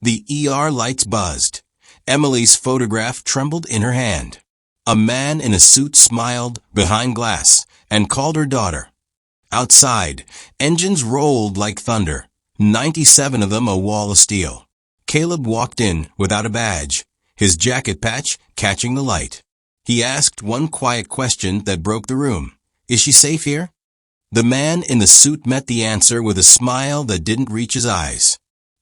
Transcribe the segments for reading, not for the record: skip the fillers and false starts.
The ER lights buzzed. Emily's photograph trembled in her hand. A man in a suit smiled behind glass and called her daughter. Outside, engines rolled like thunder, 97 of them a wall of steel. Caleb walked in without a badge, his jacket patch catching the light. He asked one quiet question that broke the room. Is she safe here? The man in the suit met the answer with a smile that didn't reach his eyes.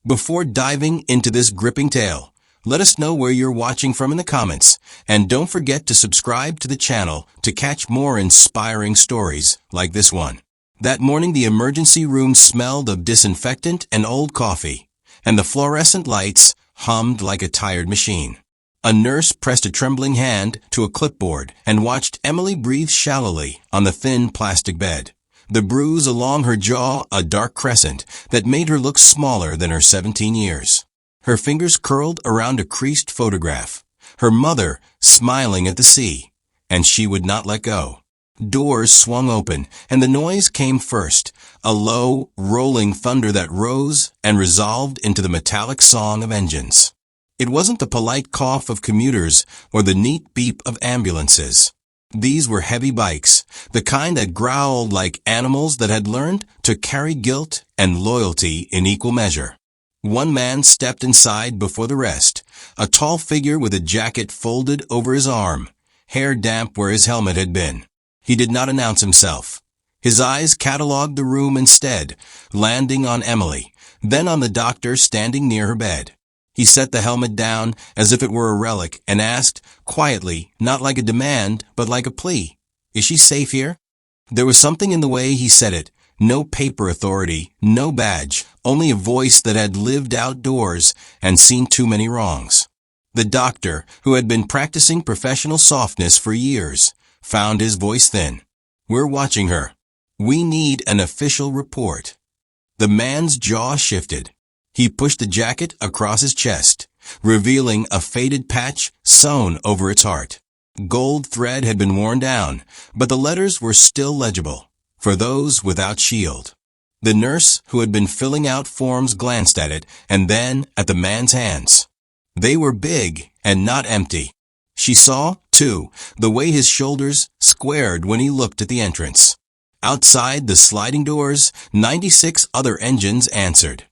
Before diving into this gripping tale, let us know where you're watching from in the comments, and don't forget to subscribe to the channel to catch more inspiring stories like this one. That morning the emergency room smelled of disinfectant and old coffee, and the fluorescent lights hummed like a tired machine. A nurse pressed a trembling hand to a clipboard and watched Emily breathe shallowly on the thin plastic bed. The bruise along her jaw a dark crescent that made her look smaller than her 17 years. Her fingers curled around a creased photograph, her mother smiling at the sea, and she would not let go. Doors swung open, and the noise came first, a low, rolling thunder that rose and resolved into the metallic song of engines. It wasn't the polite cough of commuters or the neat beep of ambulances. These were heavy bikes, the kind that growled like animals that had learned to carry guilt and loyalty in equal measure. One man stepped inside before the rest, a tall figure with a jacket folded over his arm, hair damp where his helmet had been. He did not announce himself. His eyes catalogued the room instead, landing on Emily, then on the doctor standing near her bed. He set the helmet down as if it were a relic and asked, quietly, not like a demand, but like a plea, "Is she safe here?" There was something in the way he said it. No paper authority, no badge, only a voice that had lived outdoors and seen too many wrongs. The doctor, who had been practicing professional softness for years, found his voice thin. "We're watching her. We need an official report." The man's jaw shifted. He pushed the jacket across his chest, revealing a faded patch sewn over its heart. Gold thread had been worn down, but the letters were still legible, for those without shield. The nurse who had been filling out forms glanced at it and then at the man's hands. They were big and not empty. She saw, too, the way his shoulders squared when he looked at the entrance. Outside the sliding doors, 96 other engines answered.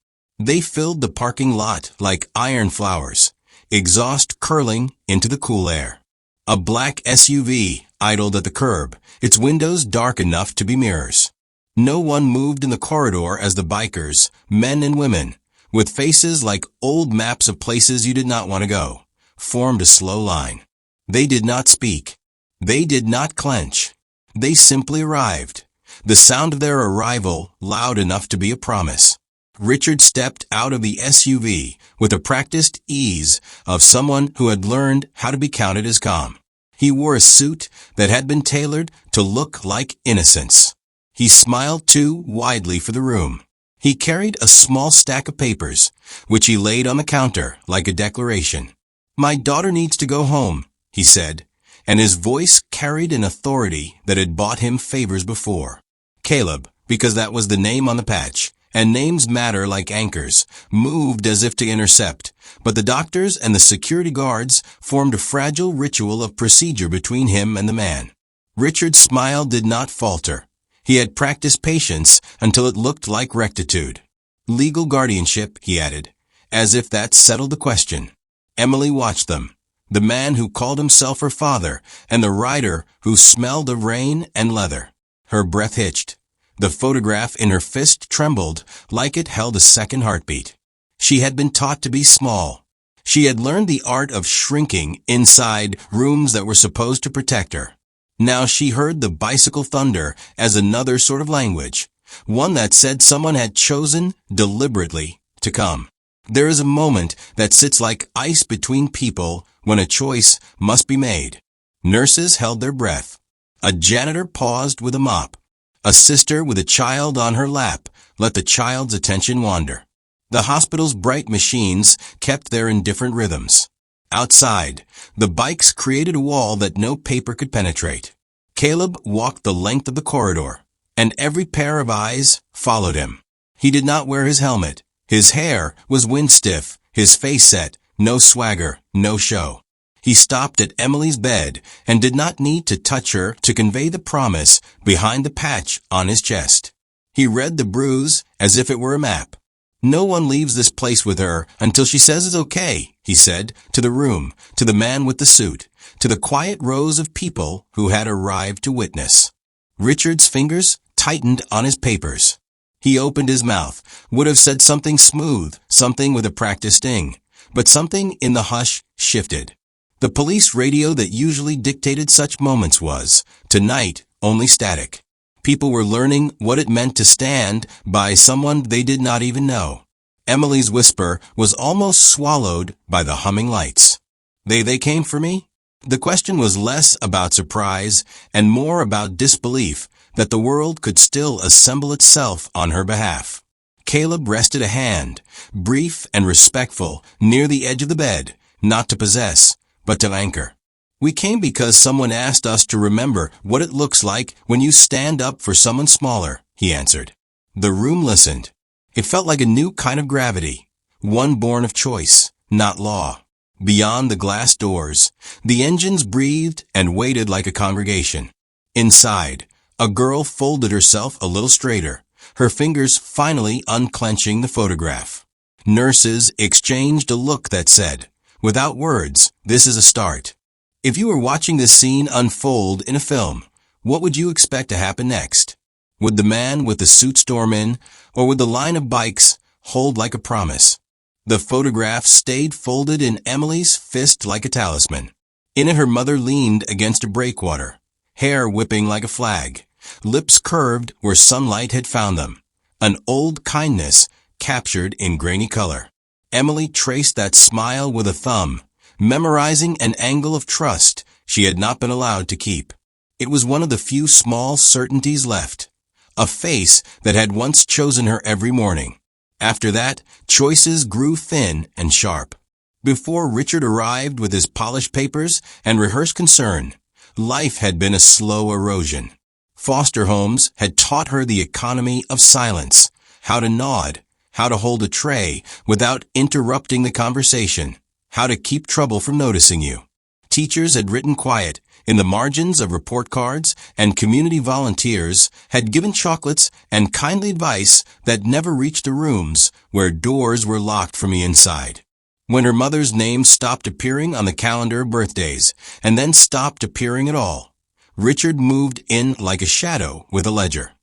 They filled the parking lot like iron flowers, exhaust curling into the cool air. A black SUV idled at the curb, its windows dark enough to be mirrors. No one moved in the corridor as the bikers, men and women, with faces like old maps of places you did not want to go, formed a slow line. They did not speak. They did not clench. They simply arrived. The sound of their arrival loud enough to be a promise. Richard stepped out of the SUV with the practiced ease of someone who had learned how to be counted as calm. He wore a suit that had been tailored to look like innocence. He smiled too widely for the room. He carried a small stack of papers, which he laid on the counter like a declaration. "My daughter needs to go home," he said, and his voice carried an authority that had bought him favors before. Caleb, because that was the name on the patch, and names matter like anchors, moved as if to intercept, but the doctors and the security guards formed a fragile ritual of procedure between him and the man. Richard's smile did not falter. He had practiced patience until it looked like rectitude. "Legal guardianship," he added, as if that settled the question. Emily watched them, the man who called himself her father, and the rider who smelled of rain and leather. Her breath hitched. The photograph in her fist trembled like it held a second heartbeat. She had been taught to be small. She had learned the art of shrinking inside rooms that were supposed to protect her. Now she heard the bicycle thunder as another sort of language, one that said someone had chosen deliberately to come. There is a moment that sits like ice between people when a choice must be made. Nurses held their breath. A janitor paused with a mop. A sister with a child on her lap let the child's attention wander. The hospital's bright machines kept their indifferent rhythms. Outside, the bikes created a wall that no paper could penetrate. Caleb walked the length of the corridor, and every pair of eyes followed him. He did not wear his helmet. His hair was wind-stiff, his face set, no swagger, no show. He stopped at Emily's bed and did not need to touch her to convey the promise behind the patch on his chest. He read the bruise as if it were a map. "No one leaves this place with her until she says it's okay," he said, to the room, to the man with the suit, to the quiet rows of people who had arrived to witness. Richard's fingers tightened on his papers. He opened his mouth, would have said something smooth, something with a practiced sting, but something in the hush shifted. The police radio that usually dictated such moments was, tonight, only static. People were learning what it meant to stand by someone they did not even know. Emily's whisper was almost swallowed by the humming lights. They came for me? The question was less about surprise and more about disbelief that the world could still assemble itself on her behalf. Caleb rested a hand, brief and respectful, near the edge of the bed, not to possess, but to anchor. "We came because someone asked us to remember what it looks like when you stand up for someone smaller," he answered. The room listened. It felt like a new kind of gravity, one born of choice, not law. Beyond the glass doors, the engines breathed and waited like a congregation. Inside, a girl folded herself a little straighter, her fingers finally unclenching the photograph. Nurses exchanged a look that said, "Without words, this is a start." If you were watching this scene unfold in a film, what would you expect to happen next? Would the man with the suit storm in, or would the line of bikes hold like a promise? The photograph stayed folded in Emily's fist like a talisman. In it her mother leaned against a breakwater, hair whipping like a flag, lips curved where sunlight had found them, an old kindness captured in grainy color. Emily traced that smile with a thumb, memorizing an angle of trust she had not been allowed to keep. It was one of the few small certainties left, a face that had once chosen her every morning. After that, choices grew thin and sharp. Before Richard arrived with his polished papers and rehearsed concern, life had been a slow erosion. Foster homes had taught her the economy of silence, how to nod, how to hold a tray without interrupting the conversation, how to keep trouble from noticing you. Teachers had written quiet in the margins of report cards, and community volunteers had given chocolates and kindly advice that never reached the rooms where doors were locked from the inside. When her mother's name stopped appearing on the calendar of birthdays, and then stopped appearing at all, Richard moved in like a shadow with a ledger.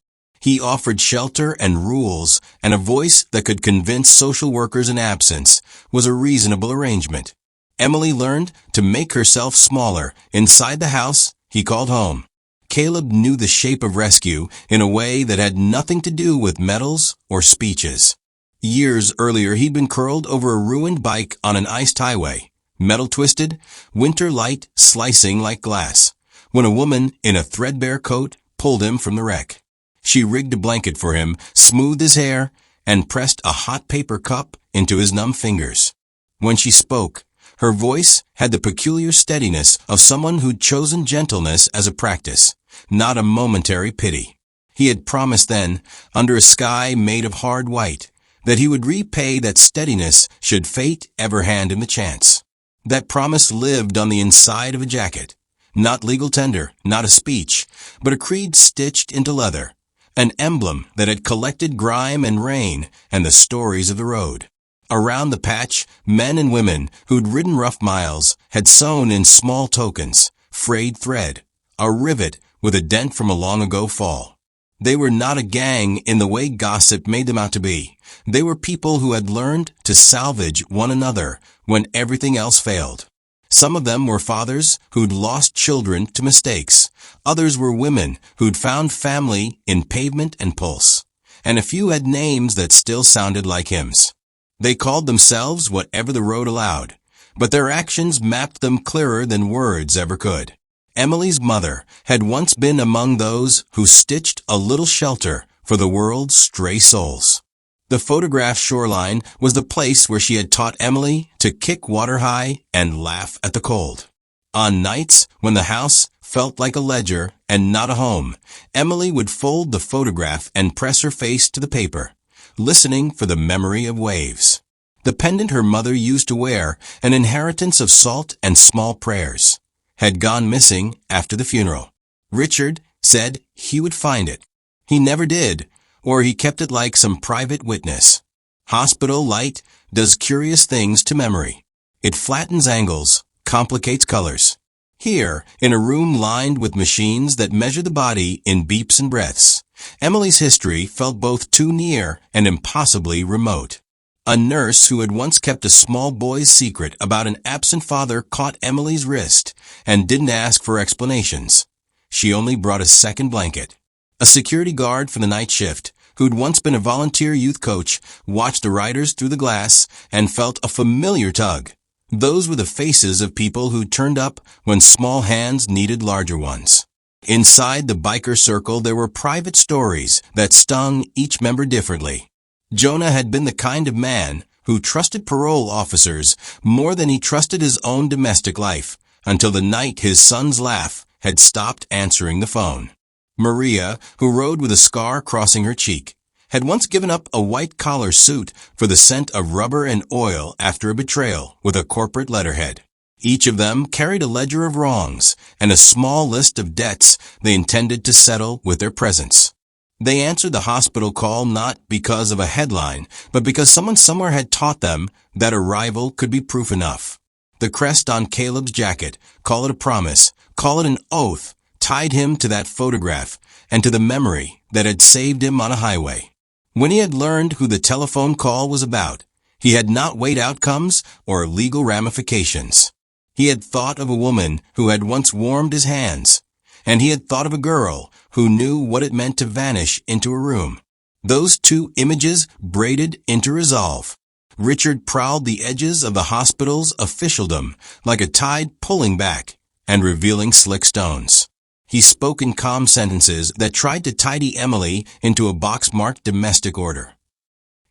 He offered shelter and rules, and a voice that could convince social workers an absence was a reasonable arrangement. Emily learned to make herself smaller inside the house he called home. Caleb knew the shape of rescue in a way that had nothing to do with medals or speeches. Years earlier, he'd been curled over a ruined bike on an iced highway, metal twisted, winter light slicing like glass, when a woman in a threadbare coat pulled him from the wreck. She rigged a blanket for him, smoothed his hair, and pressed a hot paper cup into his numb fingers. When she spoke, her voice had the peculiar steadiness of someone who'd chosen gentleness as a practice, not a momentary pity. He had promised then, under a sky made of hard white, that he would repay that steadiness should fate ever hand him the chance. That promise lived on the inside of a jacket, not legal tender, not a speech, but a creed stitched into leather, an emblem that had collected grime and rain and the stories of the road. Around the patch, men and women who'd ridden rough miles had sewn in small tokens, frayed thread, a rivet with a dent from a long-ago fall. They were not a gang in the way gossip made them out to be. They were people who had learned to salvage one another when everything else failed. Some of them were fathers who'd lost children to mistakes. Others were women who'd found family in pavement and pulse. And a few had names that still sounded like hymns. They called themselves whatever the road allowed, but their actions mapped them clearer than words ever could. Emily's mother had once been among those who stitched a little shelter for the world's stray souls. The photographed shoreline was the place where she had taught Emily to kick water high and laugh at the cold. On nights when the house felt like a ledger and not a home, Emily would fold the photograph and press her face to the paper, listening for the memory of waves. The pendant her mother used to wear, an inheritance of salt and small prayers, had gone missing after the funeral. Richard said he would find it. He never did, or he kept it like some private witness. Hospital light does curious things to memory. It flattens angles, complicates colors. Here, in a room lined with machines that measure the body in beeps and breaths, Emily's history felt both too near and impossibly remote. A nurse who had once kept a small boy's secret about an absent father caught Emily's wrist and didn't ask for explanations. She only brought a second blanket. A security guard for the night shift, who'd once been a volunteer youth coach, watched the riders through the glass and felt a familiar tug. Those were the faces of people who turned up when small hands needed larger ones. Inside the biker circle, there were private stories that stung each member differently. Jonah had been the kind of man who trusted parole officers more than he trusted his own domestic life, until the night his son's laugh had stopped answering the phone. Maria, who rode with a scar crossing her cheek, had once given up a white-collar suit for the scent of rubber and oil after a betrayal with a corporate letterhead. Each of them carried a ledger of wrongs and a small list of debts they intended to settle with their presence. They answered the hospital call not because of a headline, but because someone somewhere had taught them that a rival could be proof enough. The crest on Caleb's jacket, call it a promise, call it an oath, tied him to that photograph and to the memory that had saved him on a highway. When he had learned who the telephone call was about, he had not weighed outcomes or legal ramifications. He had thought of a woman who had once warmed his hands, and he had thought of a girl who knew what it meant to vanish into a room. Those two images braided into resolve. Richard prowled the edges of the hospital's officialdom like a tide pulling back and revealing slick stones. He spoke in calm sentences that tried to tidy Emily into a box-marked domestic order.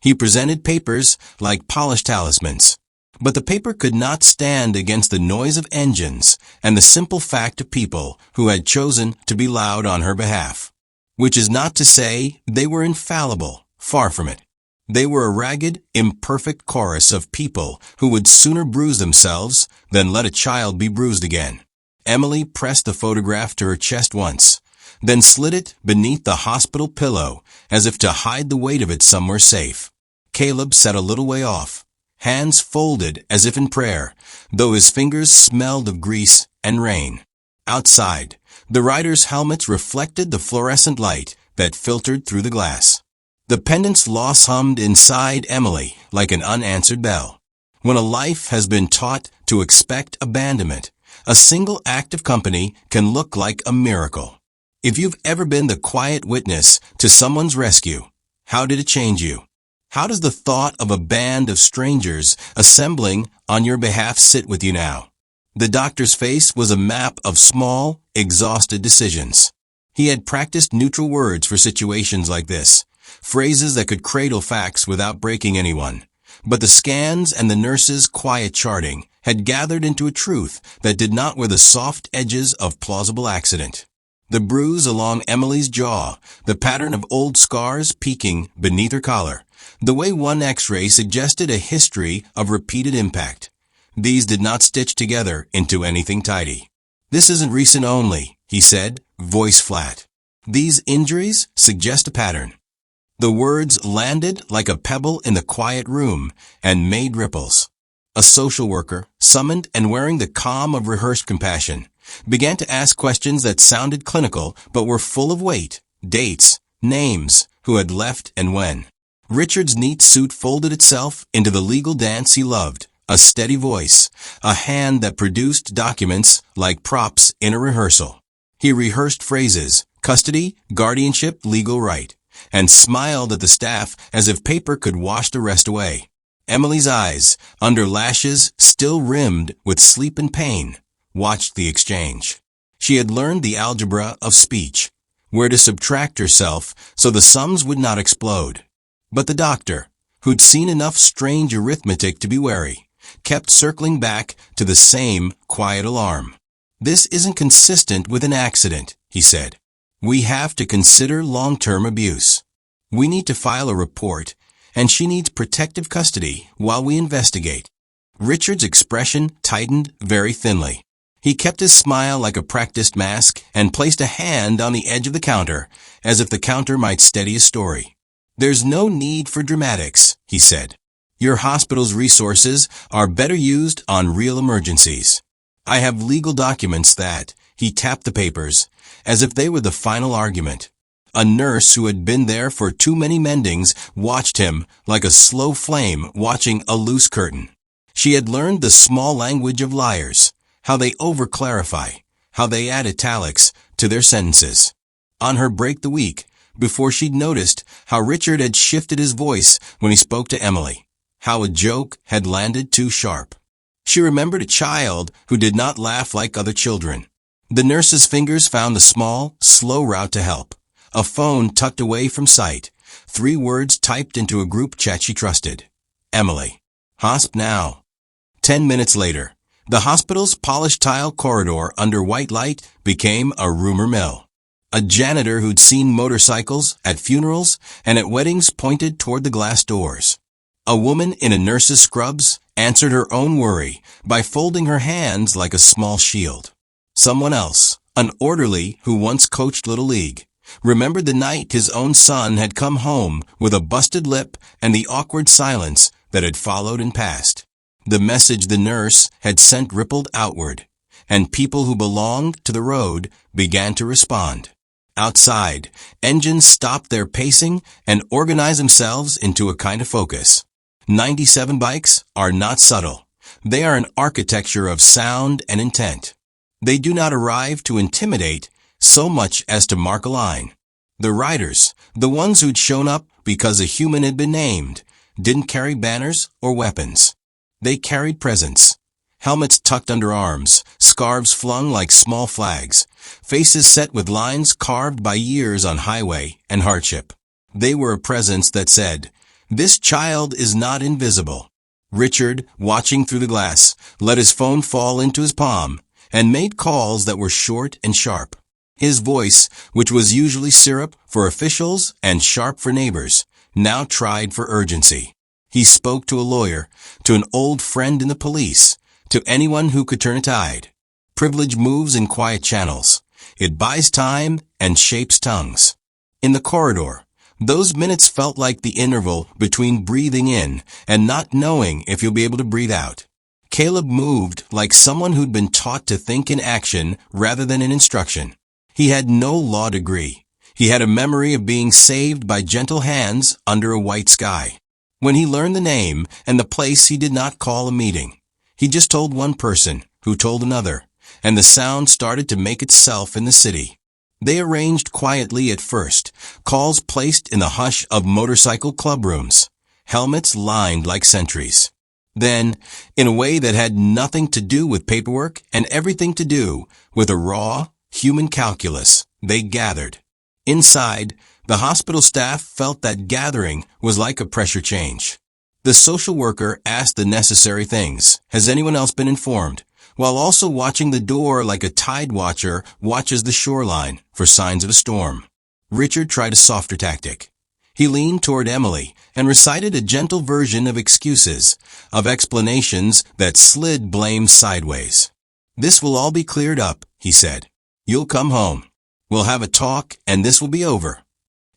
He presented papers like polished talismans, but the paper could not stand against the noise of engines and the simple fact of people who had chosen to be loud on her behalf. Which is not to say they were infallible, far from it. They were a ragged, imperfect chorus of people who would sooner bruise themselves than let a child be bruised again. Emily pressed the photograph to her chest once, then slid it beneath the hospital pillow as if to hide the weight of it somewhere safe. Caleb sat a little way off, hands folded as if in prayer, though his fingers smelled of grease and rain. Outside, the riders' helmets reflected the fluorescent light that filtered through the glass. The pendant's loss hummed inside Emily like an unanswered bell. When a life has been taught to expect abandonment, a single act of company can look like a miracle. If you've ever been the quiet witness to someone's rescue, how did it change you? How does the thought of a band of strangers assembling on your behalf sit with you now? The doctor's face was a map of small, exhausted decisions. He had practiced neutral words for situations like this, phrases that could cradle facts without breaking anyone. But the scans and the nurse's quiet charting had gathered into a truth that did not wear the soft edges of plausible accident. The bruise along Emily's jaw, the pattern of old scars peeking beneath her collar, the way one X-ray suggested a history of repeated impact. These did not stitch together into anything tidy. "This isn't recent only," he said, voice flat. "These injuries suggest a pattern." The words landed like a pebble in the quiet room and made ripples. A social worker, summoned and wearing the calm of rehearsed compassion, began to ask questions that sounded clinical but were full of weight, dates, names, who had left and when. Richard's neat suit folded itself into the legal dance he loved, a steady voice, a hand that produced documents like props in a rehearsal. He rehearsed phrases, custody, guardianship, legal right, and smiled at the staff as if paper could wash the rest away. Emily's eyes, under lashes still rimmed with sleep and pain, watched the exchange. She had learned the algebra of speech, where to subtract herself so the sums would not explode. But the doctor, who'd seen enough strange arithmetic to be wary, kept circling back to the same quiet alarm. "This isn't consistent with an accident," he said. "We have to consider long-term abuse. We need to file a report and she needs protective custody while we investigate." Richard's expression tightened very thinly. He kept his smile like a practiced mask and placed a hand on the edge of the counter, as if the counter might steady his story. "There's no need for dramatics," he said. "Your hospital's resources are better used on real emergencies. I have legal documents that," he tapped the papers, as if they were the final argument. A nurse who had been there for too many mendings watched him like a slow flame watching a loose curtain. She had learned the small language of liars, how they over-clarify, how they add italics to their sentences. On her break the week, before she'd noticed how Richard had shifted his voice when he spoke to Emily, how a joke had landed too sharp. She remembered a child who did not laugh like other children. The nurse's fingers found a small, slow route to help. A phone tucked away from sight. 3 words typed into a group chat she trusted. Emily. Hosp now. 10 minutes later, the hospital's polished tile corridor under white light became a rumor mill. A janitor who'd seen motorcycles at funerals and at weddings pointed toward the glass doors. A woman in a nurse's scrubs answered her own worry by folding her hands like a small shield. Someone else, an orderly who once coached Little League, remembered the night his own son had come home with a busted lip and the awkward silence that had followed and passed. The message the nurse had sent rippled outward, and people who belonged to the road began to respond. Outside, engines stopped their pacing and organized themselves into a kind of focus. 97 bikes are not subtle. They are an architecture of sound and intent. They do not arrive to intimidate so much as to mark a line. The riders, the ones who'd shown up because a human had been named, didn't carry banners or weapons. They carried presence. Helmets tucked under arms, scarves flung like small flags, faces set with lines carved by years on highway and hardship. They were a presence that said, "This child is not invisible." Richard, watching through the glass, let his phone fall into his palm and made calls that were short and sharp. His voice, which was usually syrup for officials and sharp for neighbors, now tried for urgency. He spoke to a lawyer, to an old friend in the police, to anyone who could turn a tide. Privilege moves in quiet channels. It buys time and shapes tongues. In the corridor, those minutes felt like the interval between breathing in and not knowing if you'll be able to breathe out. Caleb moved like someone who'd been taught to think in action rather than in instruction. He had no law degree. He had a memory of being saved by gentle hands under a white sky. When he learned the name and the place, he did not call a meeting. He just told one person, who told another, and the sound started to make itself in the city. They arranged quietly at first, calls placed in the hush of motorcycle clubrooms, helmets lined like sentries. Then, in a way that had nothing to do with paperwork and everything to do with a raw, human calculus, they gathered. Inside, the hospital staff felt that gathering was like a pressure change. The social worker asked the necessary things. Has anyone else been informed? While also watching the door like a tide watcher watches the shoreline for signs of a storm. Richard tried a softer tactic. He leaned toward Emily and recited a gentle version of excuses, of explanations that slid blame sideways. "This will all be cleared up," he said. "You'll come home. We'll have a talk and this will be over."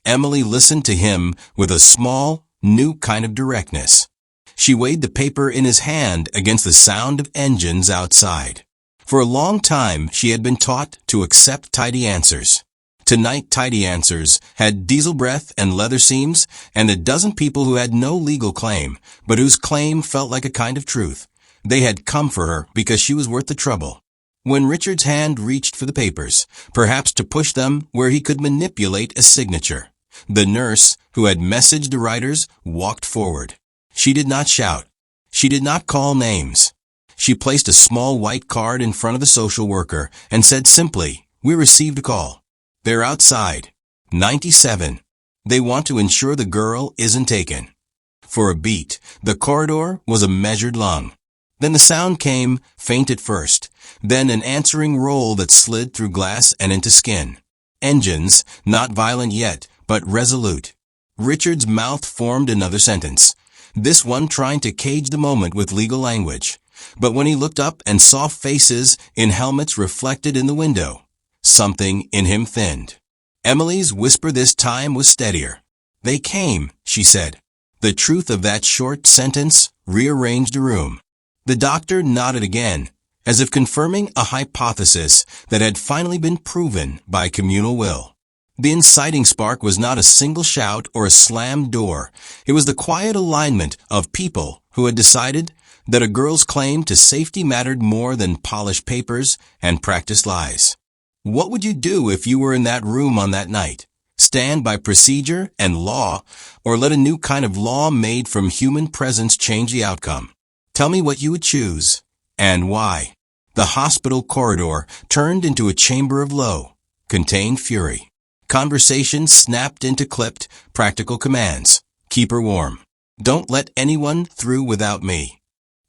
Emily listened to him with a small, new kind of directness. She weighed the paper in his hand against the sound of engines outside. For a long time, she had been taught to accept tidy answers. Tonight, tidy answers had diesel breath and leather seams and a dozen people who had no legal claim, but whose claim felt like a kind of truth. They had come for her because she was worth the trouble. When Richard's hand reached for the papers, perhaps to push them where he could manipulate a signature, the nurse who had messaged the writers walked forward. She did not shout. She did not call names. She placed a small white card in front of the social worker and said simply, "We received a call. They're outside. 97. They want to ensure the girl isn't taken." For a beat, the corridor was a measured lung. Then the sound came, faint at first, then an answering roll that slid through glass and into skin. Engines, not violent yet, but resolute. Richard's mouth formed another sentence, this one trying to cage the moment with legal language. But when he looked up and saw faces in helmets reflected in the window, something in him thinned. Emily's whisper this time was steadier. They came, she said. The truth of that short sentence rearranged the room. The doctor nodded again, as if confirming a hypothesis that had finally been proven by communal will. The inciting spark was not a single shout or a slammed door. It was the quiet alignment of people who had decided that a girl's claim to safety mattered more than polished papers and practiced lies. What would you do if you were in that room on that night? Stand by procedure and law, or let a new kind of law made from human presence change the outcome? Tell me what you would choose, and why. The hospital corridor turned into a chamber of low, contained fury. Conversation snapped into clipped, practical commands. Keep her warm. Don't let anyone through without me.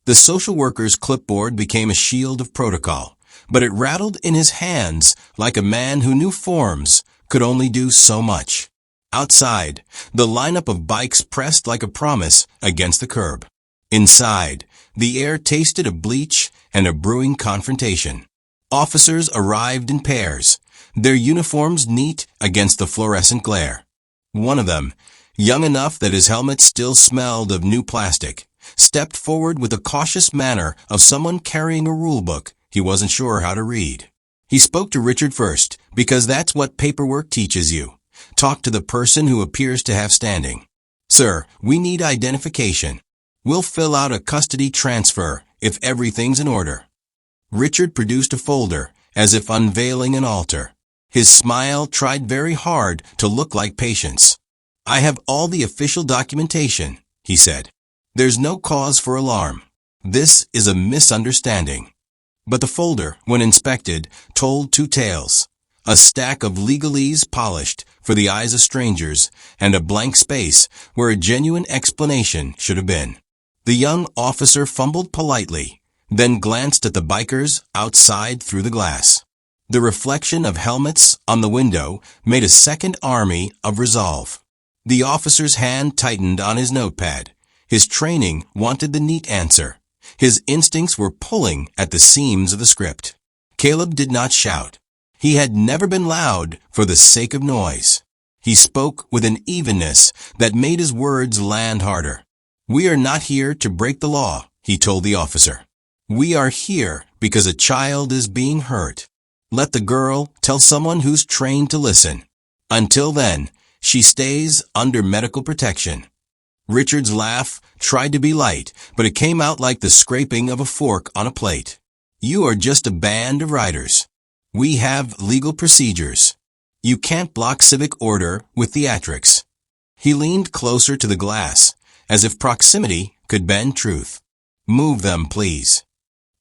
The social worker's clipboard became a shield of protocol, but it rattled in his hands like a man who knew forms could only do so much. Outside, the lineup of bikes pressed like a promise against the curb. Inside, the air tasted of bleach and a brewing confrontation. Officers arrived in pairs, their uniforms neat against the fluorescent glare. One of them, young enough that his helmet still smelled of new plastic, stepped forward with the cautious manner of someone carrying a rule book he wasn't sure how to read. He spoke to Richard first, because that's what paperwork teaches you. Talk to the person who appears to have standing. Sir, we need identification. We'll fill out a custody transfer if everything's in order. Richard produced a folder, as if unveiling an altar. His smile tried very hard to look like patience. I have all the official documentation, he said. There's no cause for alarm. This is a misunderstanding. But the folder, when inspected, told two tales. A stack of legalese polished for the eyes of strangers, and a blank space where a genuine explanation should have been. The young officer fumbled politely, then glanced at the bikers outside through the glass. The reflection of helmets on the window made a second army of resolve. The officer's hand tightened on his notepad. His training wanted the neat answer. His instincts were pulling at the seams of the script. Caleb did not shout. He had never been loud for the sake of noise. He spoke with an evenness that made his words land harder. We are not here to break the law, he told the officer. We are here because a child is being hurt. Let the girl tell someone who's trained to listen. Until then, she stays under medical protection. Richard's laugh tried to be light, but it came out like the scraping of a fork on a plate. You are just a band of riders. We have legal procedures. You can't block civic order with theatrics. He leaned closer to the glass, as if proximity could bend truth. Move them, please.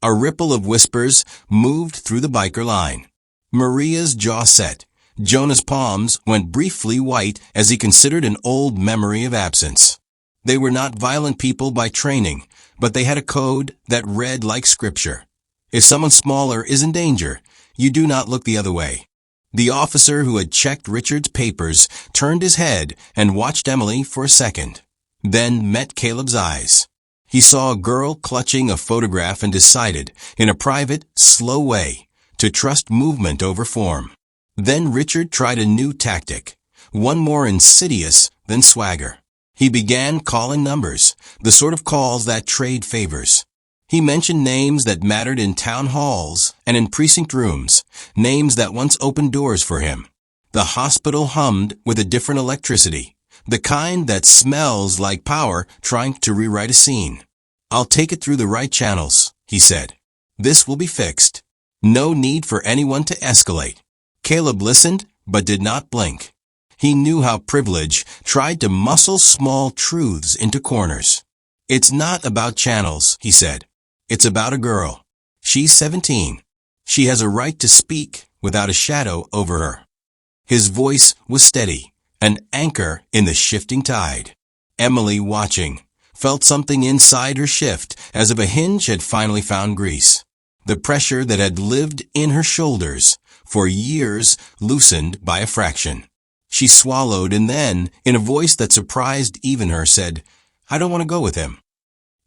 A ripple of whispers moved through the biker line. Maria's jaw set. Jonah's palms went briefly white as he considered an old memory of absence. They were not violent people by training, but they had a code that read like scripture. If someone smaller is in danger, you do not look the other way. The officer who had checked Richard's papers turned his head and watched Emily for a second, then met Caleb's eyes. He saw a girl clutching a photograph and decided, in a private, slow way, to trust movement over form. Then Richard tried a new tactic, one more insidious than swagger. He began calling numbers, the sort of calls that trade favors. He mentioned names that mattered in town halls and in precinct rooms, names that once opened doors for him. The hospital hummed with a different electricity, the kind that smells like power trying to rewrite a scene. I'll take it through the right channels, he said. This will be fixed. No need for anyone to escalate. Caleb listened, but did not blink. He knew how privilege tried to muscle small truths into corners. It's not about channels, he said. It's about a girl. She's 17. She has a right to speak without a shadow over her. His voice was steady, an anchor in the shifting tide. Emily, watching, felt something inside her shift as if a hinge had finally found grease. The pressure that had lived in her shoulders for years loosened by a fraction. She swallowed and then, in a voice that surprised even her, said, "I don't want to go with him."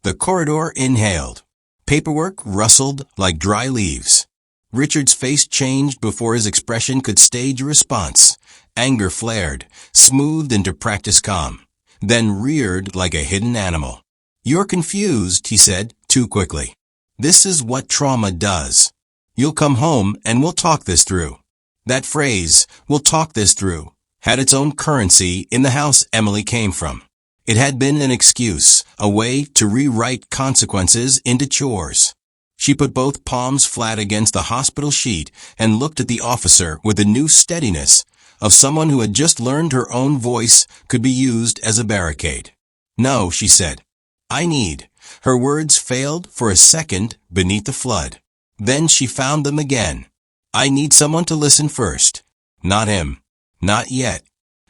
The corridor inhaled. Paperwork rustled like dry leaves. Richard's face changed before his expression could stage a response. Anger flared, smoothed into practiced calm, then reared like a hidden animal. "You're confused," he said, too quickly. "This is what trauma does. You'll come home and we'll talk this through." That phrase, "we'll talk this through," had its own currency in the house Emily came from. It had been an excuse, a way to rewrite consequences into chores. She put both palms flat against the hospital sheet and looked at the officer with the new steadiness of someone who had just learned her own voice could be used as a barricade. "No," she said. "I need." Her words failed for a second beneath the flood. Then she found them again. "I need someone to listen first. Not him. Not yet."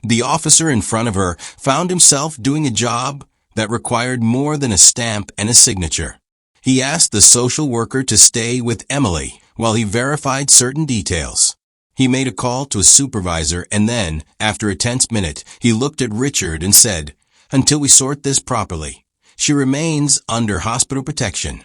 The officer in front of her found himself doing a job that required more than a stamp and a signature. He asked the social worker to stay with Emily while he verified certain details. He made a call to a supervisor and then, after a tense minute, he looked at Richard and said, "Until we sort this properly, she remains under hospital protection."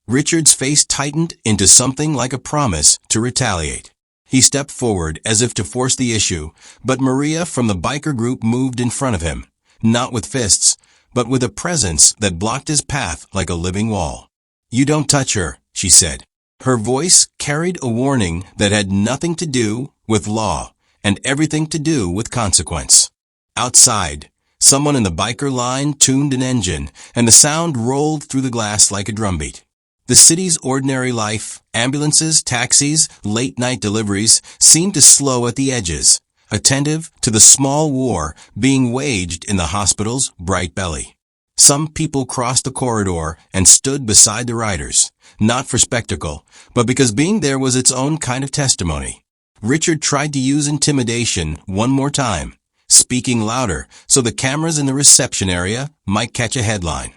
Richard's face tightened into something like a promise to retaliate. He stepped forward as if to force the issue, but Maria from the biker group moved in front of him, not with fists, but with a presence that blocked his path like a living wall. "You don't touch her," she said. Her voice carried a warning that had nothing to do with law and everything to do with consequence. Outside, someone in the biker line tuned an engine, and the sound rolled through the glass like a drumbeat. The city's ordinary life, ambulances, taxis, late-night deliveries, seemed to slow at the edges, attentive to the small war being waged in the hospital's bright belly. Some people crossed the corridor and stood beside the riders, not for spectacle, but because being there was its own kind of testimony. Richard tried to use intimidation one more time, speaking louder so the cameras in the reception area might catch a headline.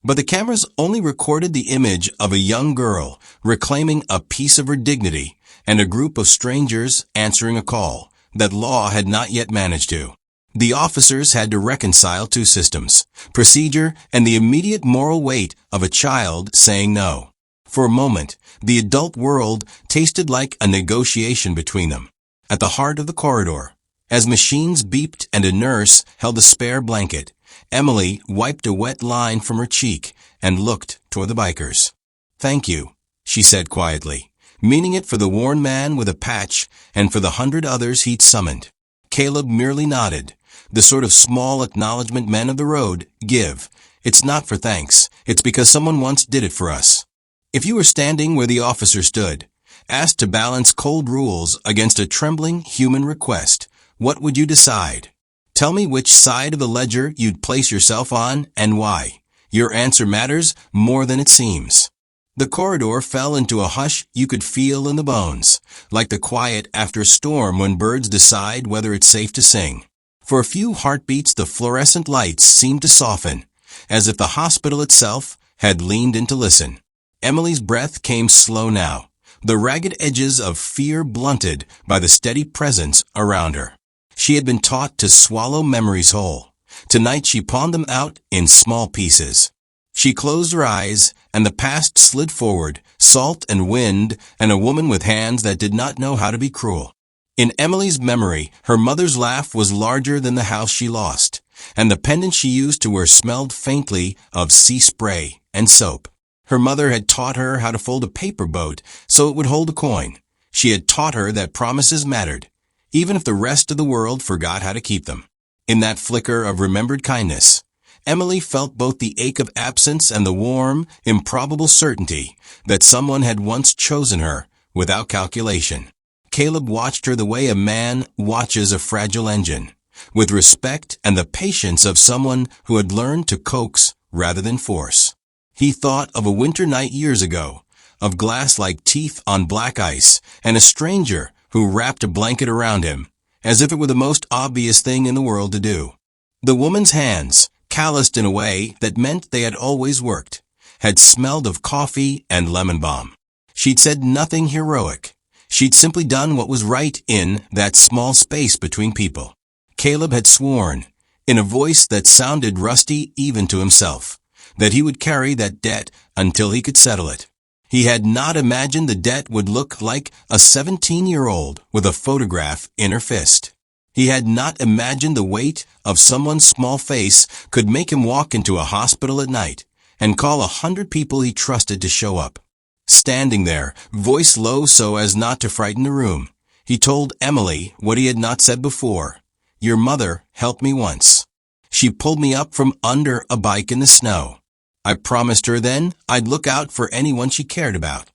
But the cameras only recorded the image of a young girl reclaiming a piece of her dignity and a group of strangers answering a call that law had not yet managed to. The officers had to reconcile two systems, procedure and the immediate moral weight of a child saying no. For a moment, the adult world tasted like a negotiation between them. At the heart of the corridor, as machines beeped and a nurse held a spare blanket, Emily wiped a wet line from her cheek and looked toward the bikers. "Thank you," she said quietly, meaning it for the worn man with a patch and for the 100 others he'd summoned. Caleb merely nodded, the sort of small acknowledgement men of the road give. "It's not for thanks, it's because someone once did it for us." If you were standing where the officer stood, asked to balance cold rules against a trembling human request, what would you decide? Tell me which side of the ledger you'd place yourself on and why. Your answer matters more than it seems. The corridor fell into a hush you could feel in the bones, like the quiet after a storm when birds decide whether it's safe to sing. For a few heartbeats, the fluorescent lights seemed to soften, as if the hospital itself had leaned in to listen. Emily's breath came slow now, the ragged edges of fear blunted by the steady presence around her. She had been taught to swallow memories whole. Tonight she pawned them out in small pieces. She closed her eyes, and the past slid forward, salt and wind, and a woman with hands that did not know how to be cruel. In Emily's memory, her mother's laugh was larger than the house she lost, and the pendant she used to wear smelled faintly of sea spray and soap. Her mother had taught her how to fold a paper boat so it would hold a coin. She had taught her that promises mattered, even if the rest of the world forgot how to keep them. In that flicker of remembered kindness, Emily felt both the ache of absence and the warm, improbable certainty that someone had once chosen her without calculation. Caleb watched her the way a man watches a fragile engine, with respect and the patience of someone who had learned to coax rather than force. He thought of a winter night years ago, of glass like teeth on black ice, and a stranger who wrapped a blanket around him, as if it were the most obvious thing in the world to do. The woman's hands, calloused in a way that meant they had always worked, had smelled of coffee and lemon balm. She'd said nothing heroic. She'd simply done what was right in that small space between people. Caleb had sworn, in a voice that sounded rusty even to himself, that he would carry that debt until he could settle it. He had not imagined the debt would look like a 17-year-old with a photograph in her fist. He had not imagined the weight of someone's small face could make him walk into a hospital at night and call 100 people he trusted to show up. Standing there, voice low so as not to frighten the room, he told Emily what he had not said before. Your mother helped me once. She pulled me up from under a bike in the snow. I promised her then I'd look out for anyone she cared about.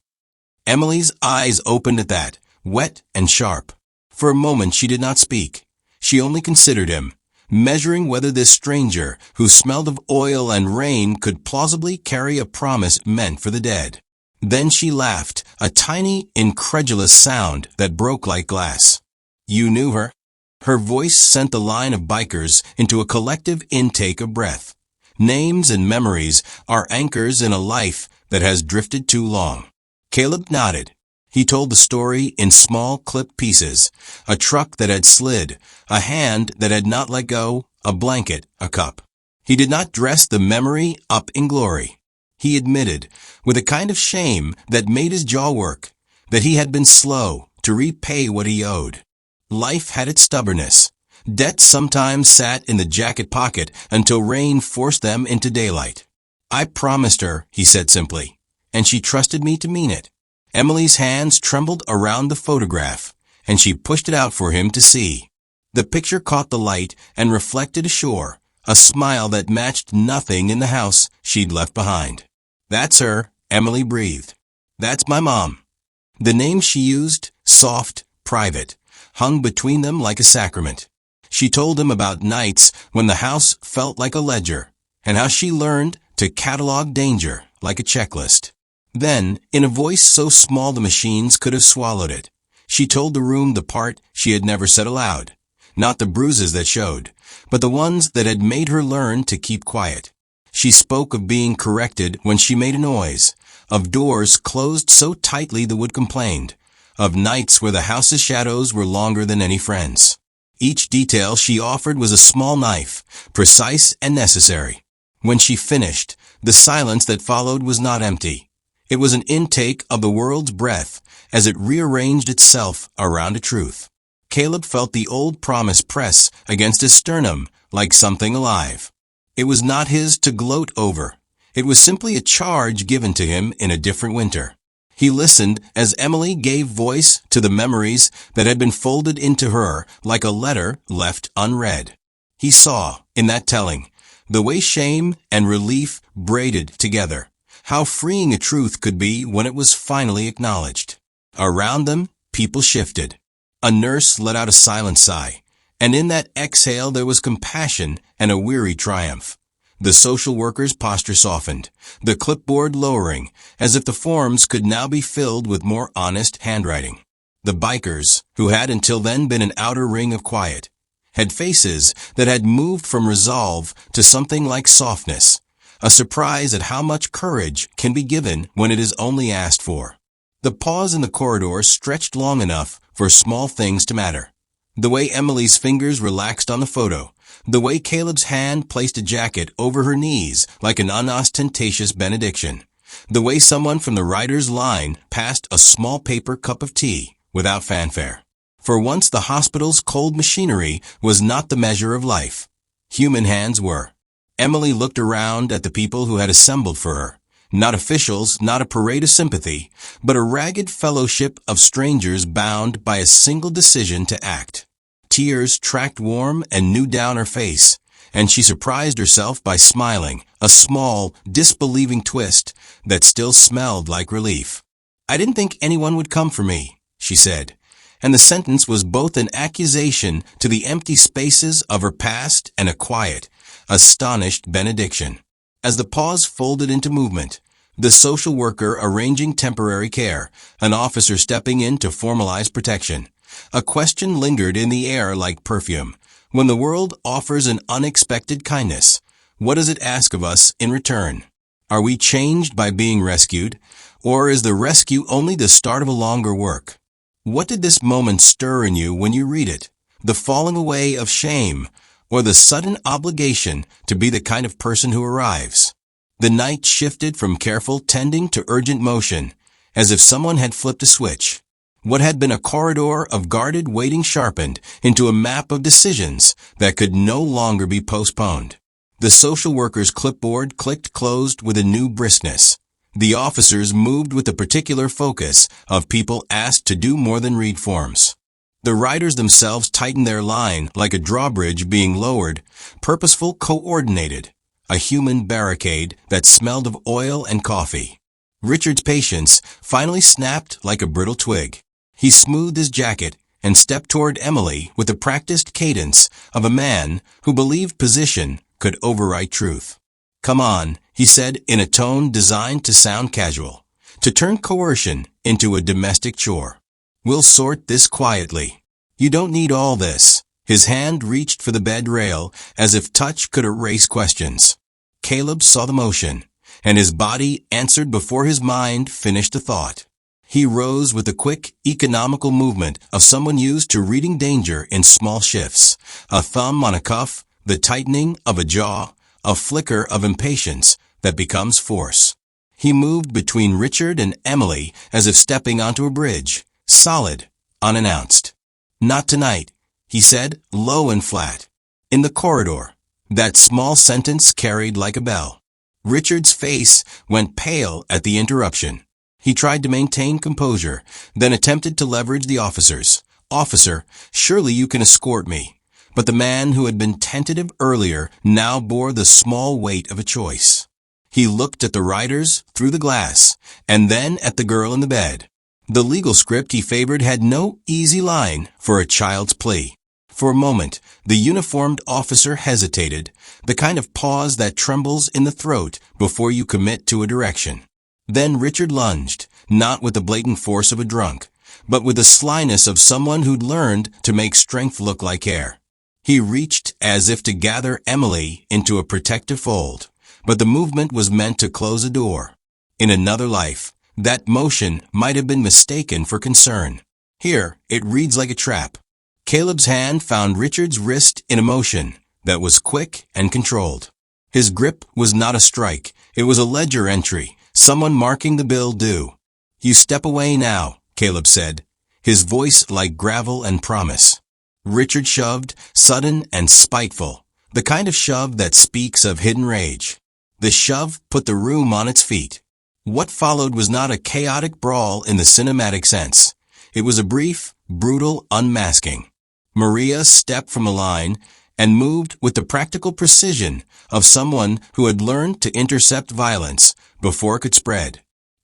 Emily's eyes opened at that, wet and sharp. For a moment she did not speak. She only considered him, measuring whether this stranger, who smelled of oil and rain, could plausibly carry a promise meant for the dead. Then she laughed, a tiny, incredulous sound that broke like glass. You knew her? Her voice sent the line of bikers into a collective intake of breath. Names and memories are anchors in a life that has drifted too long. Caleb nodded. He told the story in small clip pieces. A truck that had slid, a hand that had not let go, a blanket, a cup. He did not dress the memory up in glory. He admitted, with a kind of shame that made his jaw work, that he had been slow to repay what he owed. Life had its stubbornness. Debts sometimes sat in the jacket pocket until rain forced them into daylight. I promised her, he said simply, and she trusted me to mean it. Emily's hands trembled around the photograph, and she pushed it out for him to see. The picture caught the light and reflected ashore, a smile that matched nothing in the house she'd left behind. That's her, Emily breathed. That's my mom. The name she used, soft, private, hung between them like a sacrament. She told him about nights when the house felt like a ledger, and how she learned to catalog danger like a checklist. Then, in a voice so small the machines could have swallowed it, she told the room the part she had never said aloud. Not the bruises that showed, but the ones that had made her learn to keep quiet. She spoke of being corrected when she made a noise, of doors closed so tightly the wood complained, of nights where the house's shadows were longer than any friends. Each detail she offered was a small knife, precise and necessary. When she finished, the silence that followed was not empty. It was an intake of the world's breath as it rearranged itself around a truth. Caleb felt the old promise press against his sternum like something alive. It was not his to gloat over. It was simply a charge given to him in a different winter. He listened as Emily gave voice to the memories that had been folded into her like a letter left unread. He saw, in that telling, the way shame and relief braided together, how freeing a truth could be when it was finally acknowledged. Around them, people shifted. A nurse let out a silent sigh, and in that exhale there was compassion and a weary triumph. The social worker's posture softened, the clipboard lowering, as if the forms could now be filled with more honest handwriting. The bikers, who had until then been an outer ring of quiet, had faces that had moved from resolve to something like softness, a surprise at how much courage can be given when it is only asked for. The pause in the corridor stretched long enough for small things to matter. The way Emily's fingers relaxed on the photo, the way Caleb's hand placed a jacket over her knees like an unostentatious benediction, the way someone from the writer's line passed a small paper cup of tea without fanfare. For once the hospital's cold machinery was not the measure of life. Human hands were. Emily looked around at the people who had assembled for her. Not officials, not a parade of sympathy, but a ragged fellowship of strangers bound by a single decision to act. Tears tracked warm and new down her face, and she surprised herself by smiling, a small, disbelieving twist that still smelled like relief. I didn't think anyone would come for me, she said, and the sentence was both an accusation to the empty spaces of her past and a quiet, astonished benediction. As the pause folded into movement, the social worker arranging temporary care, an officer stepping in to formalize protection, a question lingered in the air like perfume. When the world offers an unexpected kindness, what does it ask of us in return? Are we changed by being rescued, or is the rescue only the start of a longer work? What did this moment stir in you when you read it? the falling away of shame, or the sudden obligation to be the kind of person who arrives. The night shifted from careful tending to urgent motion, as if someone had flipped a switch. What had been a corridor of guarded waiting sharpened into a map of decisions that could no longer be postponed. The social worker's clipboard clicked closed with a new briskness. The officers moved with the particular focus of people asked to do more than read forms. The riders themselves tightened their line like a drawbridge being lowered, purposeful, coordinated, a human barricade that smelled of oil and coffee. Richard's patience finally snapped like a brittle twig. He smoothed his jacket and stepped toward Emily with the practiced cadence of a man who believed position could overwrite truth. "Come on," he said in a tone designed to sound casual, to turn coercion into a domestic chore. "We'll sort this quietly. You don't need all this." His hand reached for the bed rail as if touch could erase questions. Caleb saw the motion, and his body answered before his mind finished the thought. He rose with the quick, economical movement of someone used to reading danger in small shifts, a thumb on a cuff, the tightening of a jaw, a flicker of impatience that becomes force. He moved between Richard and Emily as if stepping onto a bridge, solid, unannounced. "Not tonight," he said, low and flat. "In the corridor." That small sentence carried like a bell. Richard's face went pale at the interruption. He tried to maintain composure, then attempted to leverage the officers. "Officer, surely you can escort me." But the man who had been tentative earlier now bore the small weight of a choice. He looked at the riders through the glass, and then at the girl in the bed. The legal script he favored had no easy line for a child's plea. For a moment, the uniformed officer hesitated, the kind of pause that trembles in the throat before you commit to a direction. Then Richard lunged, not with the blatant force of a drunk, but with the slyness of someone who'd learned to make strength look like air. He reached as if to gather Emily into a protective fold, but the movement was meant to close a door. In another life, that motion might have been mistaken for concern. Here, it reads like a trap. Caleb's hand found Richard's wrist in a motion that was quick and controlled. His grip was not a strike, it was a ledger entry, someone marking the bill due. "You step away now," Caleb said, his voice like gravel and promise. Richard shoved, sudden and spiteful, the kind of shove that speaks of hidden rage. The shove put the room on its feet. What followed was not a chaotic brawl in the cinematic sense. It was a brief, brutal unmasking. Maria stepped from a line and moved with the practical precision of someone who had learned to intercept violence before it could spread.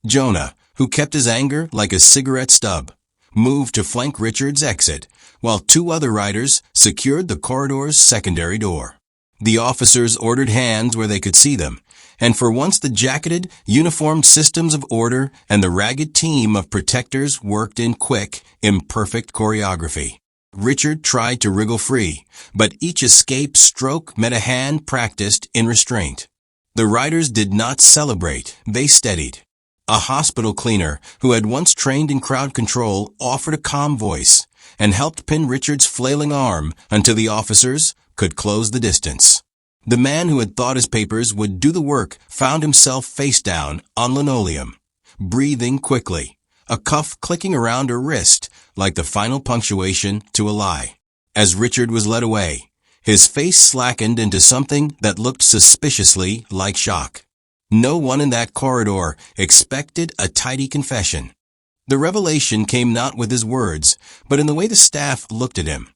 Jonah, who kept his anger like a cigarette stub, moved to flank Richard's exit, while two other riders secured the corridor's secondary door. The officers ordered hands where they could see them, and for once the jacketed, uniformed systems of order and the ragged team of protectors worked in quick, imperfect choreography. Richard tried to wriggle free, but each escape stroke met a hand practiced in restraint. The riders did not celebrate, they steadied. A hospital cleaner who had once trained in crowd control offered a calm voice and helped pin Richard's flailing arm until the officers could close the distance. The man who had thought his papers would do the work found himself face down on linoleum, breathing quickly, a cuff clicking around her wrist like the final punctuation to a lie. As Richard was led away, his face slackened into something that looked suspiciously like shock. No one in that corridor expected a tidy confession. The revelation came not with his words, but in the way the staff looked at him.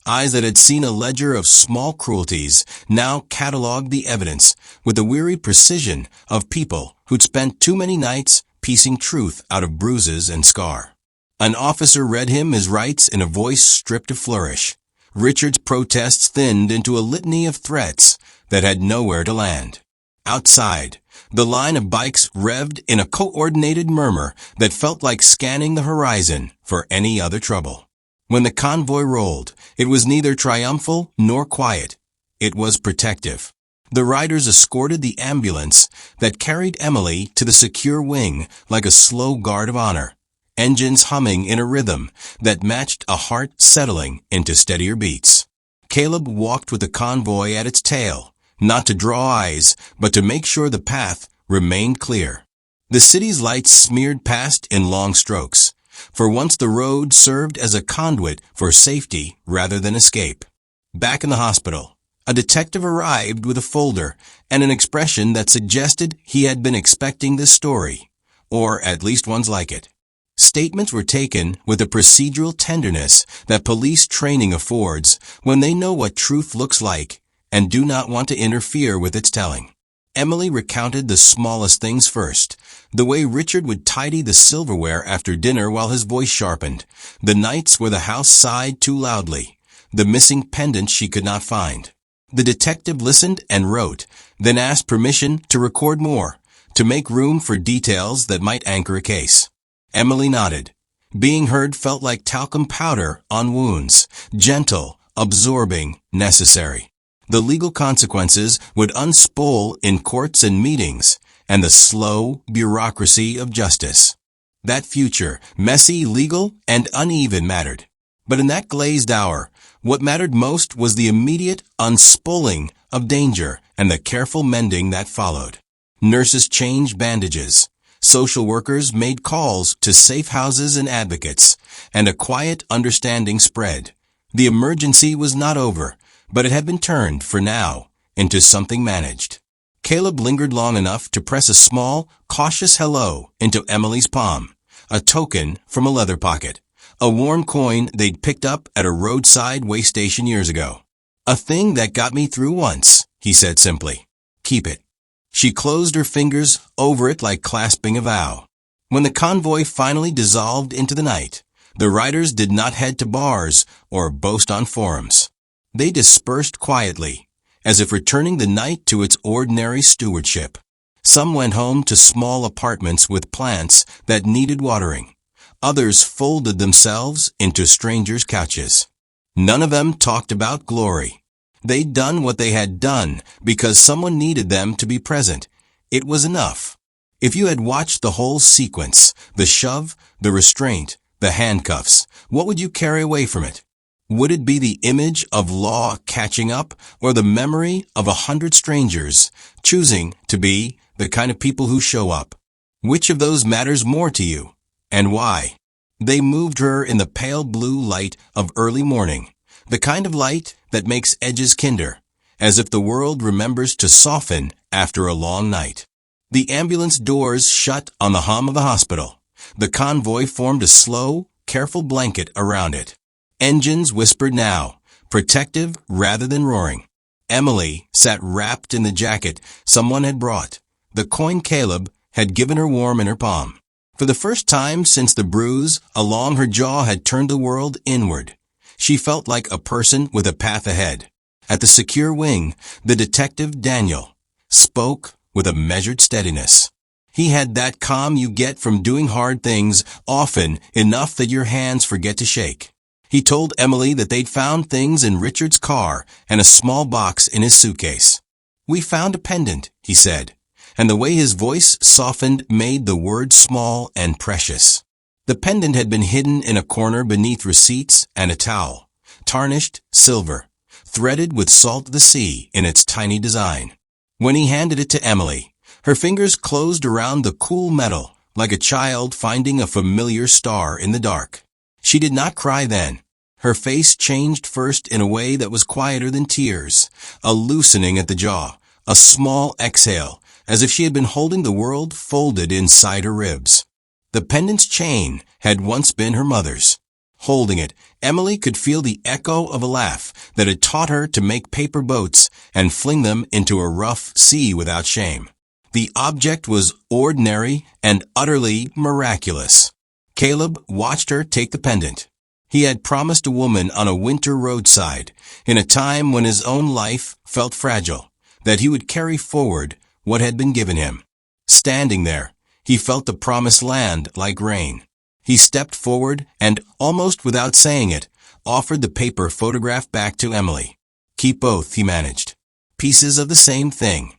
Eyes that had seen a ledger of small cruelties now cataloged the evidence with the weary precision of people who'd spent too many nights piecing truth out of bruises and scar. An officer read him his rights in a voice stripped of flourish. Richard's protests thinned into a litany of threats that had nowhere to land. Outside, the line of bikes revved in a coordinated murmur that felt like scanning the horizon for any other trouble. When the convoy rolled, it was neither triumphal nor quiet. It was protective. The riders escorted the ambulance that carried Emily to the secure wing like a slow guard of honor, engines humming in a rhythm that matched a heart settling into steadier beats. Caleb walked with the convoy at its tail, not to draw eyes, but to make sure the path remained clear. The city's lights smeared past in long strokes. For once the road served as a conduit for safety rather than escape. Back in the hospital, a detective arrived with a folder and an expression that suggested he had been expecting this story, or at least ones like it. Statements were taken with the procedural tenderness that police training affords when they know what truth looks like and do not want to interfere with its telling. Emily recounted the smallest things first, the way Richard would tidy the silverware after dinner while his voice sharpened, the nights where the house sighed too loudly, the missing pendant she could not find. The detective listened and wrote, then asked permission to record more, to make room for details that might anchor a case. Emily nodded. Being heard felt like talcum powder on wounds, gentle, absorbing, necessary. The legal consequences would unspool in courts and meetings, and the slow bureaucracy of justice. That future, messy, legal, and uneven mattered. But in that glazed hour, what mattered most was the immediate unspooling of danger and the careful mending that followed. Nurses changed bandages. Social workers made calls to safe houses and advocates, and a quiet understanding spread. The emergency was not over, but it had been turned, for now, into something managed. Caleb lingered long enough to press a small, cautious hello into Emily's palm, a token from a leather pocket, a worn coin they'd picked up at a roadside way station years ago. "A thing that got me through once," he said simply. "Keep it." She closed her fingers over it like clasping a vow. When the convoy finally dissolved into the night, the riders did not head to bars or boast on forums. They dispersed quietly, as if returning the night to its ordinary stewardship. Some went home to small apartments with plants that needed watering. Others folded themselves into strangers' couches. None of them talked about glory. They'd done what they had done because someone needed them to be present. It was enough. If you had watched the whole sequence, the shove, the restraint, the handcuffs, what would you carry away from it? Would it be the image of law catching up, or the memory of 100 strangers choosing to be the kind of people who show up? Which of those matters more to you, and why? They moved her in the pale blue light of early morning, the kind of light that makes edges kinder, as if the world remembers to soften after a long night. The ambulance doors shut on the hum of the hospital. The convoy formed a slow, careful blanket around it. Engines whispered now, protective rather than roaring. Emily sat wrapped in the jacket someone had brought. The coin Caleb had given her warm in her palm. For the first time since the bruise along her jaw had turned the world inward, she felt like a person with a path ahead. At the secure wing, the detective, Daniel, spoke with a measured steadiness. He had that calm you get from doing hard things, often enough that your hands forget to shake. He told Emily that they'd found things in Richard's car and a small box in his suitcase. "We found a pendant," he said, and the way his voice softened made the word small and precious. The pendant had been hidden in a corner beneath receipts and a towel, tarnished silver, threaded with salt of the sea in its tiny design. When he handed it to Emily, her fingers closed around the cool metal like a child finding a familiar star in the dark. She did not cry then. Her face changed first in a way that was quieter than tears, a loosening at the jaw, a small exhale, as if she had been holding the world folded inside her ribs. The pendant's chain had once been her mother's. Holding it, Emily could feel the echo of a laugh that had taught her to make paper boats and fling them into a rough sea without shame. The object was ordinary and utterly miraculous. Caleb watched her take the pendant. He had promised a woman on a winter roadside, in a time when his own life felt fragile, that he would carry forward what had been given him. Standing there, he felt the promised land like rain. He stepped forward and, almost without saying it, offered the paper photograph back to Emily. "Keep both," he managed. "Pieces of the same thing."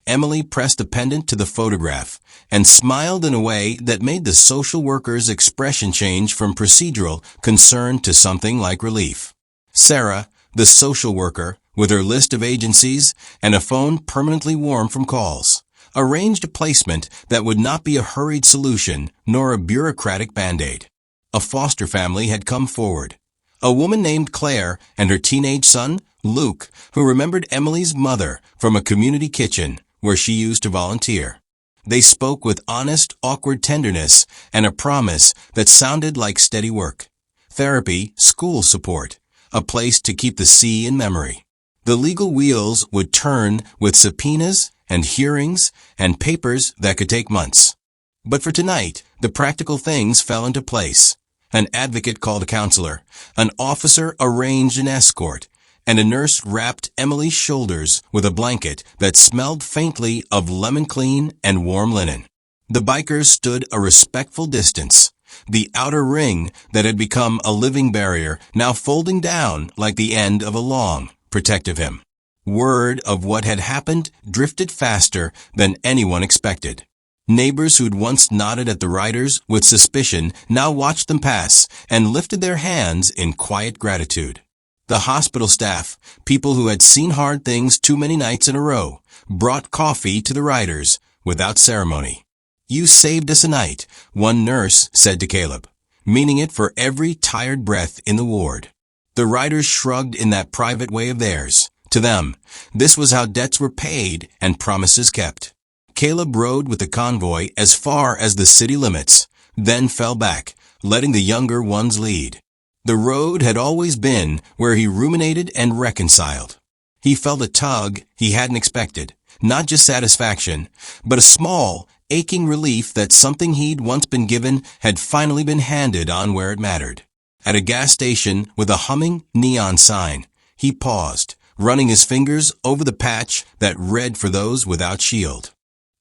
Emily pressed the pendant to the photograph and smiled in a way that made the social worker's expression change from procedural concern to something like relief. Sarah, the social worker, with her list of agencies and a phone permanently warm from calls, arranged a placement that would not be a hurried solution nor a bureaucratic band-aid. A foster family had come forward. A woman named Claire and her teenage son, Luke, who remembered Emily's mother from a community kitchen where she used to volunteer. They spoke with honest, awkward tenderness and a promise that sounded like steady work. Therapy, school support, a place to keep the sea in memory. The legal wheels would turn with subpoenas and hearings and papers that could take months. But for tonight, the practical things fell into place. An advocate called a counselor, an officer arranged an escort, and a nurse wrapped Emily's shoulders with a blanket that smelled faintly of lemon clean and warm linen. The bikers stood a respectful distance, the outer ring that had become a living barrier now folding down like the end of a long, protective hymn. Word of what had happened drifted faster than anyone expected. Neighbors who'd once nodded at the riders with suspicion now watched them pass and lifted their hands in quiet gratitude. The hospital staff, people who had seen hard things too many nights in a row, brought coffee to the riders without ceremony. "You saved us a night," one nurse said to Caleb, meaning it for every tired breath in the ward. The riders shrugged in that private way of theirs. To them, this was how debts were paid and promises kept. Caleb rode with the convoy as far as the city limits, then fell back, letting the younger ones lead. The road had always been where he ruminated and reconciled. He felt a tug he hadn't expected, not just satisfaction, but a small, aching relief that something he'd once been given had finally been handed on where it mattered. At a gas station with a humming neon sign, he paused, running his fingers over the patch that read for those without shield.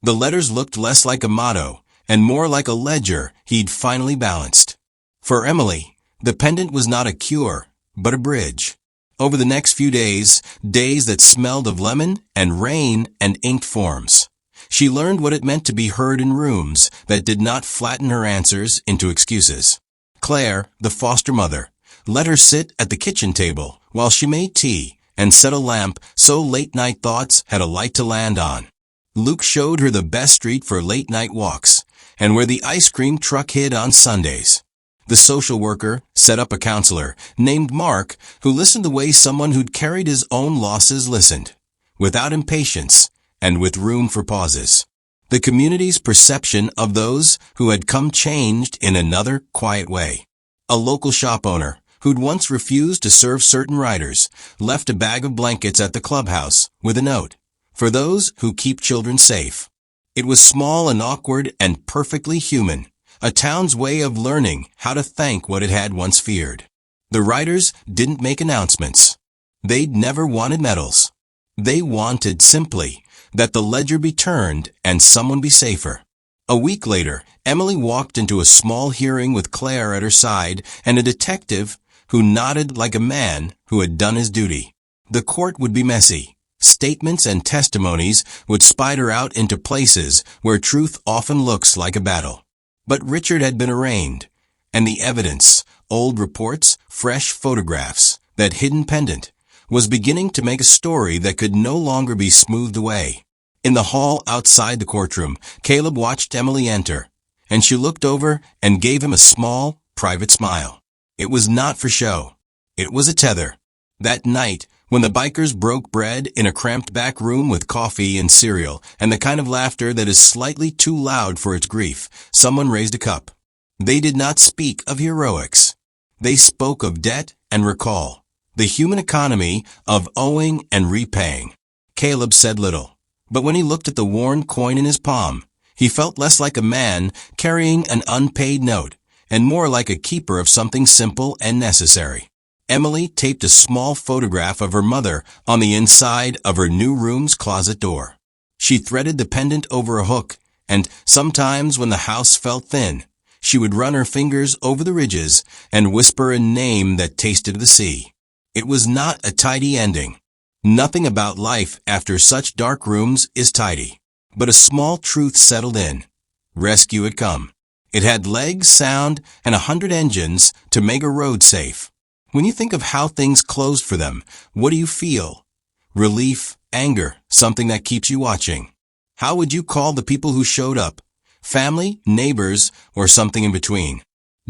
The letters looked less like a motto and more like a ledger he'd finally balanced. For Emily, the pendant was not a cure, but a bridge. Over the next few days, days that smelled of lemon and rain and inked forms, she learned what it meant to be heard in rooms that did not flatten her answers into excuses. Claire, the foster mother, let her sit at the kitchen table while she made tea and set a lamp so late-night thoughts had a light to land on. Luke showed her the best street for late-night walks and where the ice cream truck hid on Sundays. The social worker set up a counselor named Mark who listened the way someone who'd carried his own losses listened, without impatience and with room for pauses. The community's perception of those who had come changed in another quiet way. A local shop owner who'd once refused to serve certain riders left a bag of blankets at the clubhouse with a note, "For those who keep children safe." It was small and awkward and perfectly human, a town's way of learning how to thank what it had once feared. The riders didn't make announcements. They'd never wanted medals. They wanted simply that the ledger be turned and someone be safer. A week later, Emily walked into a small hearing with Claire at her side and a detective who nodded like a man who had done his duty. The court would be messy. Statements and testimonies would spider out into places where truth often looks like a battle. But Richard had been arraigned, and the evidence, old reports, fresh photographs, that hidden pendant, was beginning to make a story that could no longer be smoothed away. In the hall outside the courtroom, Caleb watched Emily enter, and she looked over and gave him a small, private smile. It was not for show. It was a tether. That night, when the bikers broke bread in a cramped back room with coffee and cereal and the kind of laughter that is slightly too loud for its grief, someone raised a cup. They did not speak of heroics. They spoke of debt and recall, the human economy of owing and repaying. Caleb said little, but when he looked at the worn coin in his palm, he felt less like a man carrying an unpaid note and more like a keeper of something simple and necessary. Emily taped a small photograph of her mother on the inside of her new room's closet door. She threaded the pendant over a hook, and sometimes when the house felt thin, she would run her fingers over the ridges and whisper a name that tasted of the sea. It was not a tidy ending, Nothing about life after such dark rooms is tidy. But a small truth settled in. Rescue had come. It had legs, sound, and 100 engines to make a road safe. When you think of how things closed for them, what do you feel? Relief, anger, something that keeps you watching. How would you call the people who showed up? Family, neighbors, or something in between?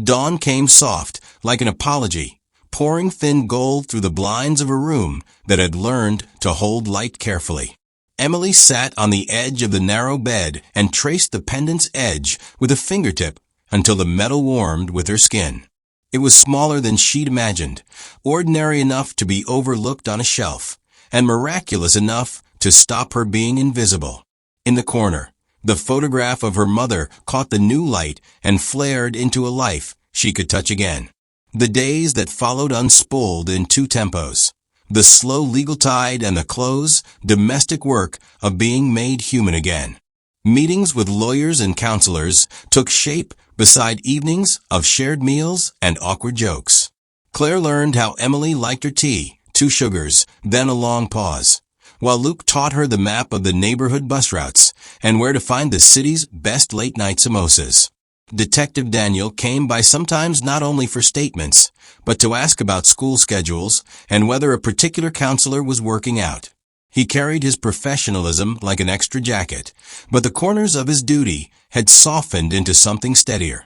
Dawn came soft, like an apology, pouring thin gold through the blinds of a room that had learned to hold light carefully. Emily sat on the edge of the narrow bed and traced the pendant's edge with a fingertip until the metal warmed with her skin. It was smaller than she'd imagined, ordinary enough to be overlooked on a shelf, and miraculous enough to stop her being invisible. In the corner, the photograph of her mother caught the new light and flared into a life she could touch again. The days that followed unspooled in two tempos. The slow legal tide and the close, domestic work of being made human again. Meetings with lawyers and counselors took shape beside evenings of shared meals and awkward jokes. Claire learned how Emily liked her tea, 2 sugars, then a long pause, while Luke taught her the map of the neighborhood bus routes and where to find the city's best late-night samosas. Detective Daniel came by sometimes not only for statements, but to ask about school schedules and whether a particular counselor was working out. He carried his professionalism like an extra jacket, but the corners of his duty had softened into something steadier.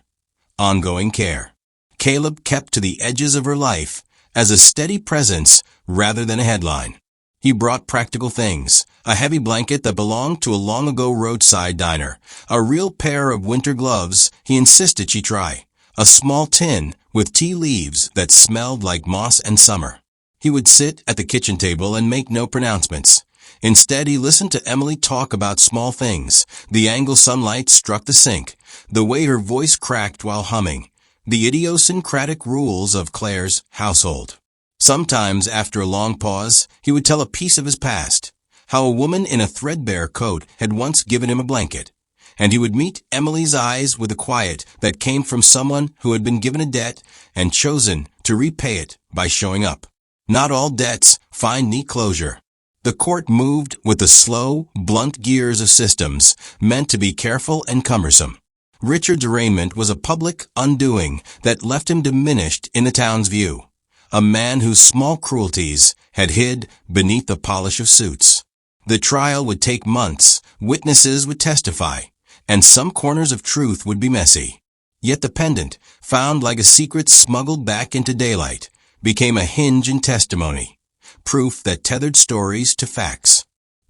Ongoing care. Caleb kept to the edges of her life as a steady presence rather than a headline. He brought practical things, a heavy blanket that belonged to a long-ago roadside diner, a real pair of winter gloves he insisted she try, a small tin with tea leaves that smelled like moss and summer. He would sit at the kitchen table and make no pronouncements. Instead, he listened to Emily talk about small things, the angle sunlight struck the sink, the way her voice cracked while humming, the idiosyncratic rules of Claire's household. Sometimes, after a long pause, he would tell a piece of his past, how a woman in a threadbare coat had once given him a blanket, and he would meet Emily's eyes with a quiet that came from someone who had been given a debt and chosen to repay it by showing up. Not all debts find neat closure. The court moved with the slow, blunt gears of systems meant to be careful and cumbersome. Richard's arraignment was a public undoing that left him diminished in the town's view. A man whose small cruelties had hid beneath the polish of suits. The trial would take months, witnesses would testify, and some corners of truth would be messy. Yet the pendant, found like a secret smuggled back into daylight, became a hinge in testimony, proof that tethered stories to facts.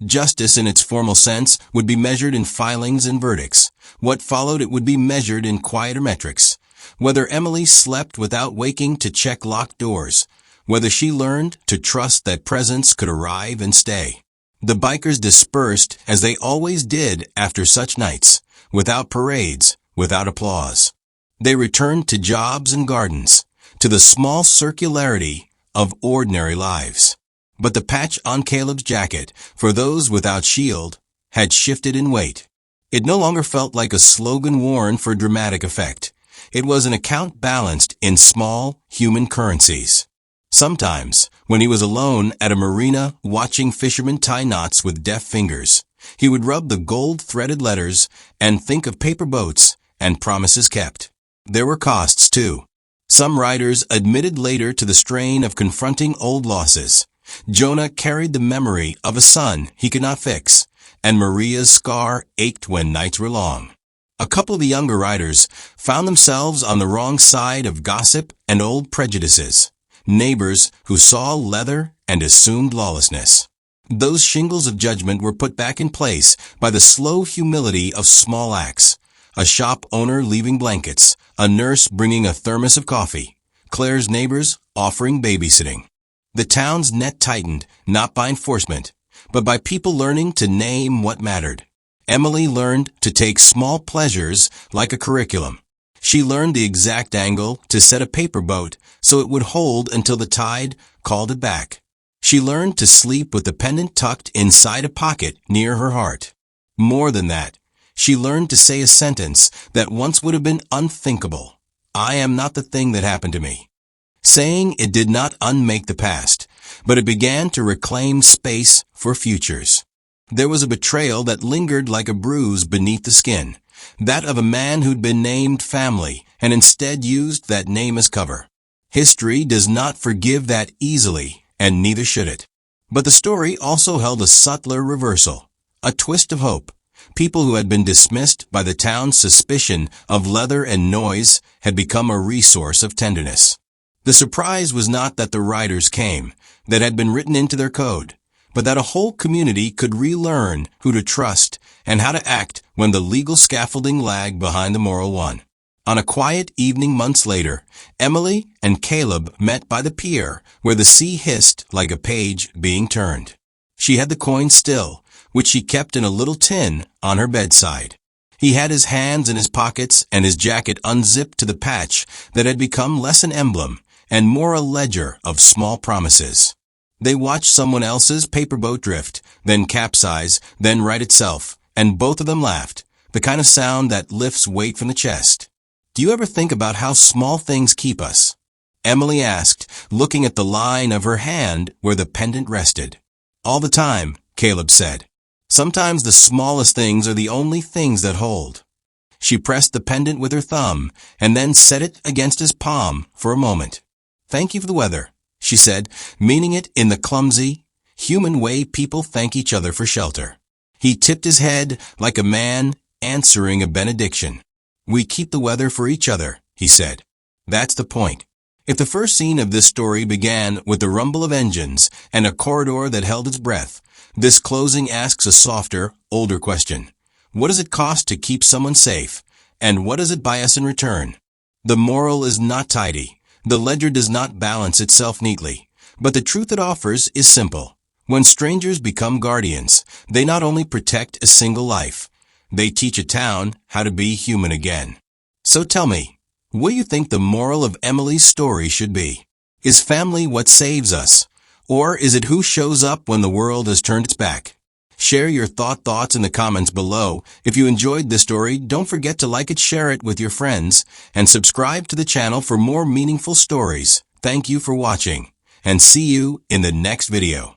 Justice in its formal sense would be measured in filings and verdicts. What followed it would be measured in quieter metrics. Whether Emily slept without waking to check locked doors, whether she learned to trust that presence could arrive and stay. The bikers dispersed as they always did after such nights, without parades, without applause. They returned to jobs and gardens, to the small circularity of ordinary lives. But the patch on Caleb's jacket, for those without shield, had shifted in weight. It no longer felt like a slogan worn for dramatic effect. It was an account balanced in small, human currencies. Sometimes, when he was alone at a marina watching fishermen tie knots with deft fingers, he would rub the gold-threaded letters and think of paper boats and promises kept. There were costs, too. Some writers admitted later to the strain of confronting old losses. Jonah carried the memory of a son he could not fix, and Maria's scar ached when nights were long. A couple of the younger writers found themselves on the wrong side of gossip and old prejudices, neighbors who saw leather and assumed lawlessness. Those shingles of judgment were put back in place by the slow humility of small acts. A shop owner leaving blankets, a nurse bringing a thermos of coffee, Claire's neighbors offering babysitting. The town's net tightened, not by enforcement, but by people learning to name what mattered. Emily learned to take small pleasures like a curriculum. She learned the exact angle to set a paper boat so it would hold until the tide called it back. She learned to sleep with the pendant tucked inside a pocket near her heart. More than that, she learned to say a sentence that once would have been unthinkable. I am not the thing that happened to me. Saying it did not unmake the past, but it began to reclaim space for futures. There was a betrayal that lingered like a bruise beneath the skin, that of a man who'd been named family and instead used that name as cover. History does not forgive that easily, and neither should it. But the story also held a subtler reversal, a twist of hope. People who had been dismissed by the town's suspicion of leather and noise had become a resource of tenderness. The surprise was not that the riders came, that had been written into their code, but that a whole community could relearn who to trust and how to act when the legal scaffolding lagged behind the moral one. On a quiet evening months later, Emily and Caleb met by the pier where the sea hissed like a page being turned. She had the coin still, which she kept in a little tin on her bedside. He had his hands in his pockets and his jacket unzipped to the patch that had become less an emblem and more a ledger of small promises. They watched someone else's paper boat drift, then capsize, then right itself, and both of them laughed, the kind of sound that lifts weight from the chest. Do you ever think about how small things keep us? Emily asked, looking at the line of her hand where the pendant rested. All the time, Caleb said. Sometimes the smallest things are the only things that hold. She pressed the pendant with her thumb and then set it against his palm for a moment. Thank you for the weather, she said, meaning it in the clumsy, human way people thank each other for shelter. He tipped his head like a man answering a benediction. We keep the weather for each other, he said. That's the point. If the first scene of this story began with the rumble of engines and a corridor that held its breath, this closing asks a softer, older question. What does it cost to keep someone safe, and what does it buy us in return? The moral is not tidy. The ledger does not balance itself neatly, but the truth it offers is simple. When strangers become guardians, they not only protect a single life, they teach a town how to be human again. So tell me, what do you think the moral of Emily's story should be? Is family what saves us? Or is it who shows up when the world has turned its back? Share your thoughts in the comments below. If you enjoyed this story, don't forget to like it, share it with your friends, and subscribe to the channel for more meaningful stories. Thank you for watching, and see you in the next video.